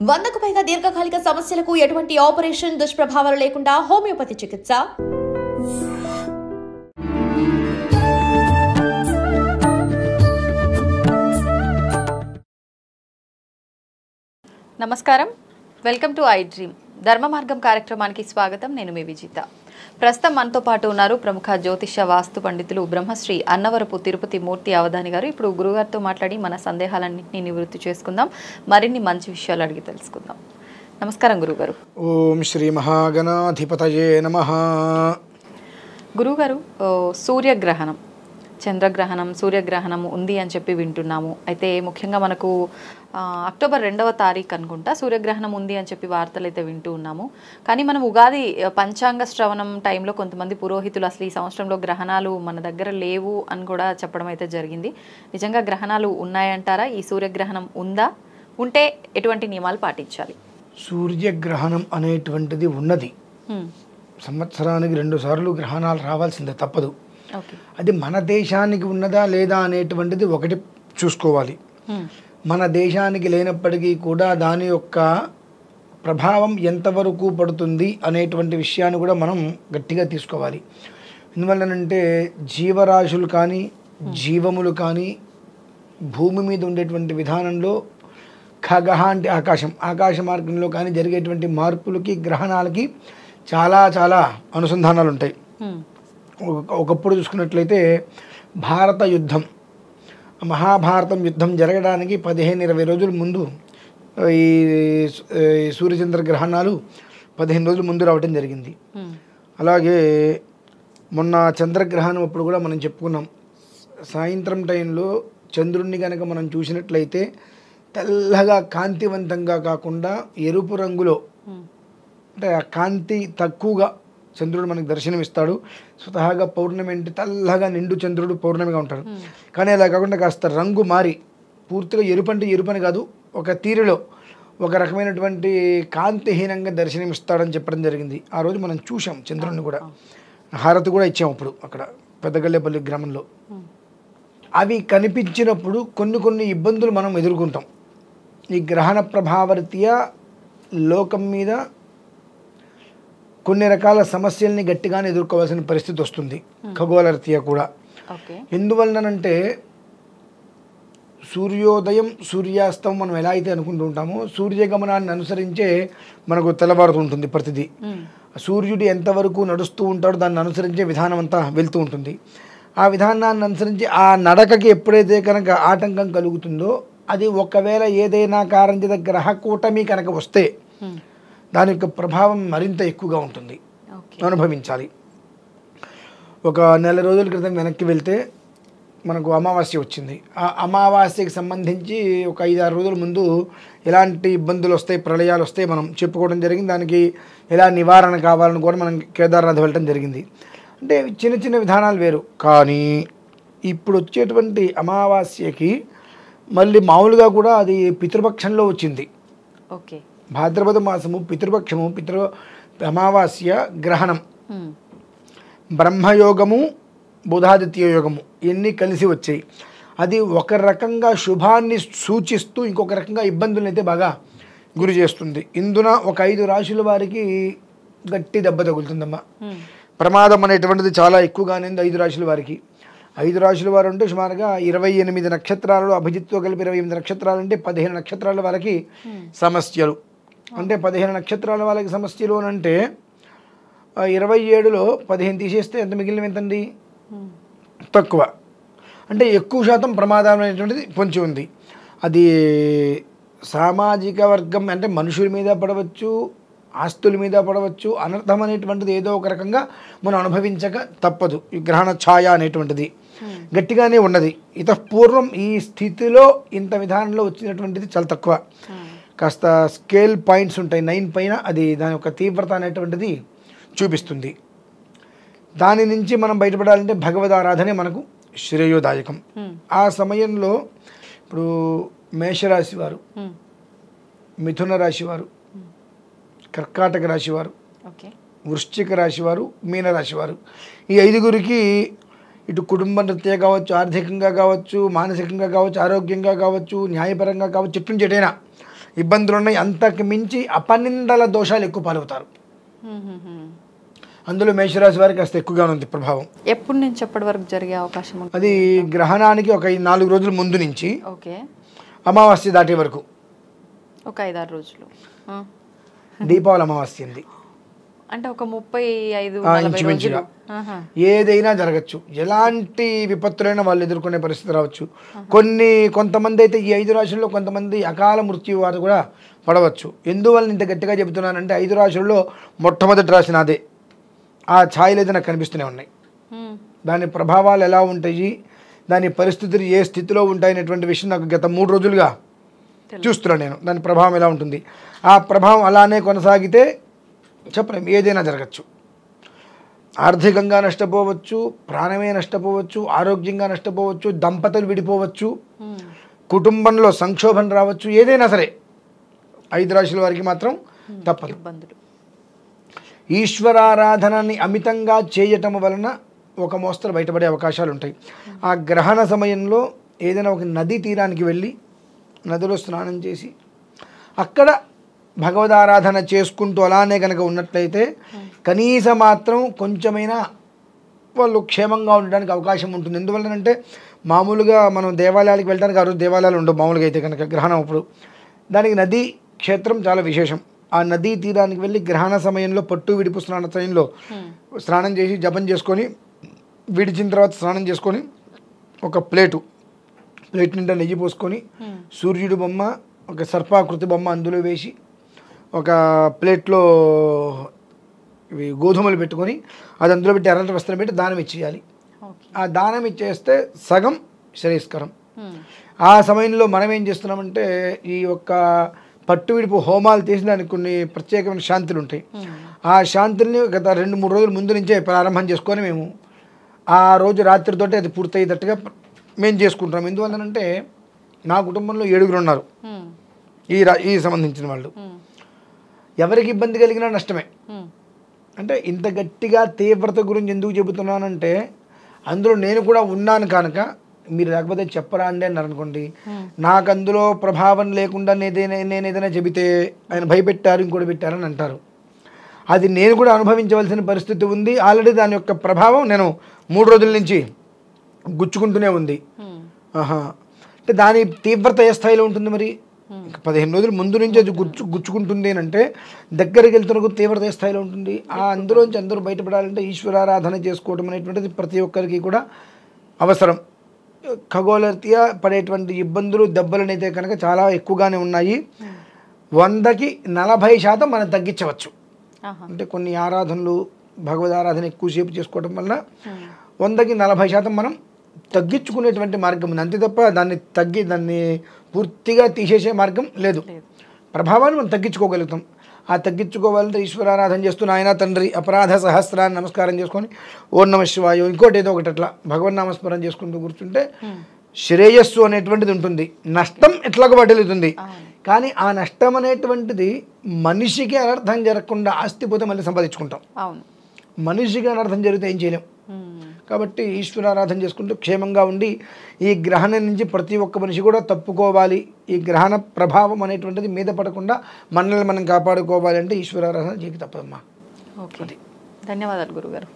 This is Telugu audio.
100కు పైగా దీర్ఘకాలిక సమస్యలకు ఎటువంటి ఆపరేషన్ దుష్ప్రభావాలు లేకుండా హోమియోపతి చికిత్స. నమస్కారం, వెల్కమ్ టు ఐ డ్రీమ్. ధర్మ మార్గం కార్యక్రమానికి స్వాగతం. నేను మీ విజిత. ప్రస్తుతం మనతో పాటు ఉన్నారు ప్రముఖ జ్యోతిష వాస్తు పండితులు బ్రహ్మశ్రీ అన్నవరపు తిరుపతి మూర్తి అవధాని గారు. ఇప్పుడు గురుగారితో మాట్లాడి మన సందేహాలన్నింటినీ నివృత్తి చేసుకుందాం, మరిన్ని మంచి విషయాలు అడిగి తెలుసుకుందాం. నమస్కారం గురుగారు. ఓం శ్రీ మహాగణాధిపతయే నమః. గురుగారు, సూర్యగ్రహణం, చంద్రగ్రహణం, సూర్యగ్రహణం ఉంది అని చెప్పి వింటున్నాము. అయితే ముఖ్యంగా మనకు అక్టోబర్ 2వ తారీఖు అనుకుంటా సూర్యగ్రహణం ఉంది అని చెప్పి వార్తలు అయితే వింటూ ఉన్నాము. కానీ మనం ఉగాది పంచాంగ శ్రవణం టైంలో కొంతమంది పురోహితులు అసలు ఈ సంవత్సరంలో గ్రహణాలు మన దగ్గర లేవు అని కూడా చెప్పడం అయితే జరిగింది. నిజంగా గ్రహణాలు ఉన్నాయంటారా? ఈ సూర్యగ్రహణం ఉందా? ఉంటే ఎటువంటి నియమాలు పాటించాలి? సూర్యగ్రహణం అనేటువంటిది ఉన్నది. సంవత్సరానికి 2 సార్లు గ్రహణాలు రావాల్సిందే, తప్పదు. అది మన దేశానికి ఉన్నదా లేదా అనేటువంటిది ఒకటి చూసుకోవాలి. మన దేశానికి లేనప్పటికీ కూడా దాని యొక్క ప్రభావం ఎంతవరకు పడుతుంది అనేటువంటి విషయాన్ని కూడా మనం గట్టిగా తీసుకోవాలి. ఎందువల్లనంటే జీవరాశులు కానీ జీవములు కానీ భూమి మీద ఉండేటువంటి విధానంలో ఖగహ అంటే ఆకాశ మార్గంలో కానీ జరిగేటువంటి మార్పులకి గ్రహణాలకి చాలా చాలా అనుసంధానాలు ఉంటాయి. ఒకప్పుడు చూసుకున్నట్లయితే భారత యుద్ధం, మహాభారతం యుద్ధం జరగడానికి 15-20 రోజుల ముందు ఈ సూర్యచంద్ర గ్రహణాలు 15 రోజుల ముందు రావటం జరిగింది. అలాగే మొన్న చంద్రగ్రహణం అప్పుడు కూడా మనం చెప్పుకున్నాం. సాయంత్రం టైంలో చంద్రుణ్ణి కనుక మనం చూసినట్లయితే తెల్లగా కాంతివంతంగా కాకుండా ఎరుపు రంగులో, అంటే ఆ కాంతి తక్కువగా చంద్రుడు మనకు దర్శనమిస్తాడు. స్వతహాగా పౌర్ణమి అంటే తెల్లగా నిండు చంద్రుడు పౌర్ణమిగా ఉంటాడు. కానీ అలా కాకుండా కాస్త రంగు మారి పూర్తిగా ఎరుపు అంటే ఎరుపని కాదు, ఒక తీరులో ఒక రకమైనటువంటి కాంతిహీనంగా దర్శనమిస్తాడని చెప్పడం జరిగింది. ఆ రోజు మనం చూసాం చంద్రుడిని కూడా, హారతి కూడా ఇచ్చాం అప్పుడు అక్కడ పెద్దగల్లేపల్లి గ్రామంలో. అవి కనిపించినప్పుడు కొన్ని ఇబ్బందులు మనం ఎదుర్కొంటాం. ఈ గ్రహణ ప్రభావరీత్యా లోకం మీద కొన్ని రకాల సమస్యల్ని గట్టిగానే ఎదుర్కోవాల్సిన పరిస్థితి వస్తుంది, ఖగోళ రీత్యా కూడా. ఎందువలనంటే సూర్యోదయం సూర్యాస్తం మనం ఎలా అయితే అనుకుంటూ ఉంటామో సూర్యగమనాన్ని అనుసరించే మనకు తెల్లవారుతుంటుంది ప్రతిదీ. సూర్యుడు ఎంతవరకు నడుస్తూ ఉంటాడో దాన్ని అనుసరించే విధానం అంతా వెళ్తూ ఉంటుంది. ఆ విధానాన్ని అనుసరించి ఆ నడకకి ఎప్పుడైతే కనుక ఆటంకం కలుగుతుందో అది ఒకవేళ ఏదైనా కారణం గ్రహ కూటమి కనుక వస్తే దాని యొక్క ప్రభావం మరింత ఎక్కువగా ఉంటుంది, అనుభవించాలి. ఒక నెల రోజుల క్రితం వెనక్కి వెళ్తే మనకు అమావాస్య వచ్చింది. ఆ అమావాస్యకి సంబంధించి ఒక 5-6 రోజుల ముందు ఎలాంటి ఇబ్బందులు వస్తాయి, ప్రళయాలు వస్తాయి మనం చెప్పుకోవడం జరిగింది. దానికి ఎలా నివారణ కావాలని కూడా మనం కేదార్నాథ్ వెళ్ళడం జరిగింది. అంటే చిన్న విధానాలు వేరు. కానీ ఇప్పుడు వచ్చేటువంటి అమావాస్యకి మళ్ళీ మామూలుగా కూడా అది పితృపక్షంలో వచ్చింది. ఓకే, భాద్రపద మాసము పితృపక్షము, అమావాస్య గ్రహణం, బ్రహ్మయోగము బుధాదిత్య యోగము ఇవన్నీ కలిసి వచ్చాయి. అది ఒక రకంగా శుభాన్ని సూచిస్తూ ఇంకొక రకంగా ఇబ్బందులను అయితే బాగా గురి చేస్తుంది. ఇందున ఒక 5 రాశుల వారికి గట్టి దెబ్బ తగులుతుందమ్మా. ప్రమాదం అనేటువంటిది చాలా ఎక్కువగానే 5 రాశుల వారికి. 5 రాశుల వారు అంటే సుమారుగా 28 నక్షత్రాలలో అభిజిత్తో కలిపి 28 నక్షత్రాలు అంటే 15 నక్షత్రాల వారికి సమస్యలు. అంటే 15 నక్షత్రాల వాళ్ళకి సమస్యలు అని అంటే 27లో 15 తీసేస్తే ఎంత మిగిలినవి ఎంతండి? తక్కువ. అంటే ఎక్కువ శాతం ప్రమాదం అనేటువంటిది పొంచి ఉంది. అది సామాజిక వర్గం అంటే మనుషుల మీద పడవచ్చు, ఆస్తుల మీద పడవచ్చు. అనర్థం అనేటువంటిది ఏదో ఒక రకంగా మనం అనుభవించక తప్పదు. ఈ గ్రహణ ఛాయ అనేటువంటిది గట్టిగానే ఉన్నది. పూర్వం ఈ స్థితిలో ఇంత విధానంలో వచ్చినటువంటిది చాలా తక్కువ. కాస్త స్కేల్ పాయింట్స్ ఉంటాయి 9 పైన, అది దాని యొక్క తీవ్రత అనేటువంటిది చూపిస్తుంది. దాని నుంచి మనం బయటపడాలంటే భగవద్ ఆరాధనే మనకు శ్రేయోదాయకం. ఆ సమయంలో ఇప్పుడు మేషరాశి వారు, మిథున రాశి వారు, కర్కాటక రాశి వారు, వృశ్చిక రాశి వారు, మీనరాశి వారు, ఈ 5గురికి ఇటు కుటుంబ రీత్యా కావచ్చు, ఆర్థికంగా కావచ్చు, మానసికంగా కావచ్చు, ఆరోగ్యంగా కావచ్చు, న్యాయపరంగా కావచ్చు, చెట్టు నుంచి ఎటైనా ఇబ్బందులు ఉన్నాయి, అంతకు మించి అపనిందల దోషాలు ఎక్కువ పాలవుతారు. అందులో మేషరాశి వారికి కాస్త ఎక్కువగా ఉంది ప్రభావం. ఎప్పటి నుంచి ఎప్పటి వరకు జరిగే అవకాశం ఉంది? అది గ్రహణానికి ఒక 4 రోజుల ముందు నుంచి ఓకే, అమావాస్య దాటే వరకు, ఒక 5-6 రోజులు. దీపావళి అమావాస్య ఉంది అంటే ఒక 35-40 రోజులు. ఏదైనా జరగచ్చు, ఎలాంటి విపత్తులైనా వాళ్ళు ఎదుర్కొనే పరిస్థితి రావచ్చు. కొంతమంది అయితే ఈ 5 రాశుల్లో కొంతమంది అకాల మృత్యు వారు కూడా పడవచ్చు. ఎందువల్ల ఇంత గట్టిగా చెబుతున్నానంటే 5 రాశుల్లో మొట్టమొదటి రాశి నాదే. ఆ ఛాయలు అయితే నాకు కనిపిస్తూనే ఉన్నాయి. దాని ప్రభావాలు ఎలా ఉంటాయి, దాని పరిస్థితులు ఏ స్థితిలో ఉంటాయనేటువంటి విషయం నాకు గత 3 రోజులుగా చూస్తున్నాను నేను. దాని ప్రభావం ఎలా ఉంటుంది, ఆ ప్రభావం అలానే కొనసాగితే చెప్పలేం, ఏదైనా జరగచ్చు. ఆర్థికంగా నష్టపోవచ్చు, ప్రాణమే నష్టపోవచ్చు, ఆరోగ్యంగా నష్టపోవచ్చు, దంపతులు విడిపోవచ్చు, కుటుంబంలో సంక్షోభం రావచ్చు, ఏదైనా సరే 5 రాశుల వారికి మాత్రం తప్పదు. ఈశ్వరారాధనని అమితంగా చేయటం వలన ఒక మోస్తరు బయటపడే అవకాశాలు ఉంటాయి. ఆ గ్రహణ సమయంలో ఏదైనా ఒక నదీ తీరానికి వెళ్ళి నదిలో స్నానం చేసి అక్కడ భగవదారాధన చేసుకుంటూ అలానే కనుక ఉన్నట్లయితే కనీసం మాత్రం కొంచెమైనా వాళ్ళు క్షేమంగా ఉండడానికి అవకాశం ఉంటుంది. ఎందువల్లనంటే మామూలుగా మనం దేవాలయాలకు వెళ్ళడానికి ఆ రోజు దేవాలయాలు ఉండవు మామూలుగా అయితే కనుక గ్రహణం అప్పుడు. దానికి నదీ క్షేత్రం చాలా విశేషం. ఆ నదీ తీరానికి వెళ్ళి గ్రహణ సమయంలో పట్టు విడుపు స్నాన సమయంలో స్నానం చేసి జపం చేసుకొని విడిచిన తర్వాత స్నానం చేసుకొని ఒక ప్లేట్ నిండా నెయ్యి పోసుకొని సూర్యుడు బొమ్మ, ఒక సర్పాకృతి బొమ్మ అందులో వేసి ఒక ప్లేట్లో ఇవి గోధుమలు పెట్టుకొని అది అందులో పెట్టి ఎర్రటి వస్త్రం పెట్టి దానం ఇచ్చేయాలి. ఆ దానం ఇచ్చేస్తే సగం శ్రేయస్కరం. ఆ సమయంలో మనం ఏం చేస్తున్నామంటే ఈ యొక్క పట్టు విడుపు హోమాలు చేసి దానికి కొన్ని ప్రత్యేకమైన శాంతులు ఉంటాయి. ఆ శాంతుల్ని గత 2-3 రోజుల ముందు నుంచే ప్రారంభం చేసుకొని మేము ఆ రోజు రాత్రితోటి అది పూర్తయ్యేటట్టుగా మేము చేసుకుంటాం. ఎందువల్లనంటే నా కుటుంబంలో 7 ఉన్నారు ఈ సంబంధించిన వాళ్ళు. ఎవరికి ఇబ్బంది కలిగినా నష్టమే. అంటే ఇంత గట్టిగా తీవ్రత గురించి ఎందుకు చెబుతున్నానంటే అందులో నేను కూడా ఉన్నాను కనుక మీరు లేకపోతే చెప్పరా అండి అన్నారు అనుకోండి, నాకు అందులో ప్రభావం లేకుండా నేను ఏదైనా చెబితే ఆయన భయపెట్టారు ఇంకోటి పెట్టారని అంటారు. అది నేను కూడా అనుభవించవలసిన పరిస్థితి ఉంది. ఆల్రెడీ దాని యొక్క ప్రభావం నేను 3 రోజుల నుంచి గుచ్చుకుంటూనే ఉంది. అంటే దాని తీవ్రత ఏ స్థాయిలో ఉంటుంది మరి? 15 రోజుల ముందు నుంచి అది గుచ్చుకుంటుంది అంటే దగ్గరికి వెళ్తున్న తీవ్రత ఏ స్థాయిలో ఉంటుంది? అందులోంచి అందరూ బయటపడాలంటే ఈశ్వరారాధన చేసుకోవడం అనేటువంటిది ప్రతి ఒక్కరికి కూడా అవసరం. ఖగోళరీత్యా పడేటువంటి ఇబ్బందులు దెబ్బలనైతే కనుక చాలా ఎక్కువగానే ఉన్నాయి. 100కి 40% మనం తగ్గించవచ్చు. అంటే కొన్ని ఆరాధనలు భగవద్ ఎక్కువసేపు చేసుకోవడం వల్ల 100కి 40% మనం తగ్గించుకునేటువంటి మార్గం ఉంది. అంతే తప్ప దాన్ని పూర్తిగా తీసేసే మార్గం లేదు. ప్రభావాన్ని మనం తగ్గించుకోగలుగుతాం. ఆ తగ్గించుకోవాలంటే ఈశ్వరారాధన చేస్తూ నాయన తండ్రి అపరాధ సహస్రాన్ని నమస్కారం చేసుకొని ఓం నమః శివాయ ఇంకోటి ఏదో ఒకటి అట్లా భగవన్నామస్మరణ చేసుకుంటూ కూర్చుంటే శ్రేయస్సు అనేటువంటిది ఉంటుంది. నష్టం ఎట్లాగో పడలుతుంది, కానీ ఆ నష్టం అనేటువంటిది మనిషికి అనర్థం జరగకుండా ఆస్తి పోతే మళ్ళీ సంపాదించుకుంటాం. మనిషికి అనర్థం జరిగితే ఏం చేయలేం. కాబట్టి ఈశ్వరారాధన చేసుకుంటూ క్షేమంగా ఉండి ఈ గ్రహణం నుంచి ప్రతి ఒక్క మనిషి కూడా తప్పుకోవాలి. ఈ గ్రహణ ప్రభావం అనేటువంటిది మీద పడకుండా మనల్ని మనం కాపాడుకోవాలి అంటే ఈశ్వరారాధన చేయక తప్పదమ్మా. ఓకే, ధన్యవాదాలు గురుగారు.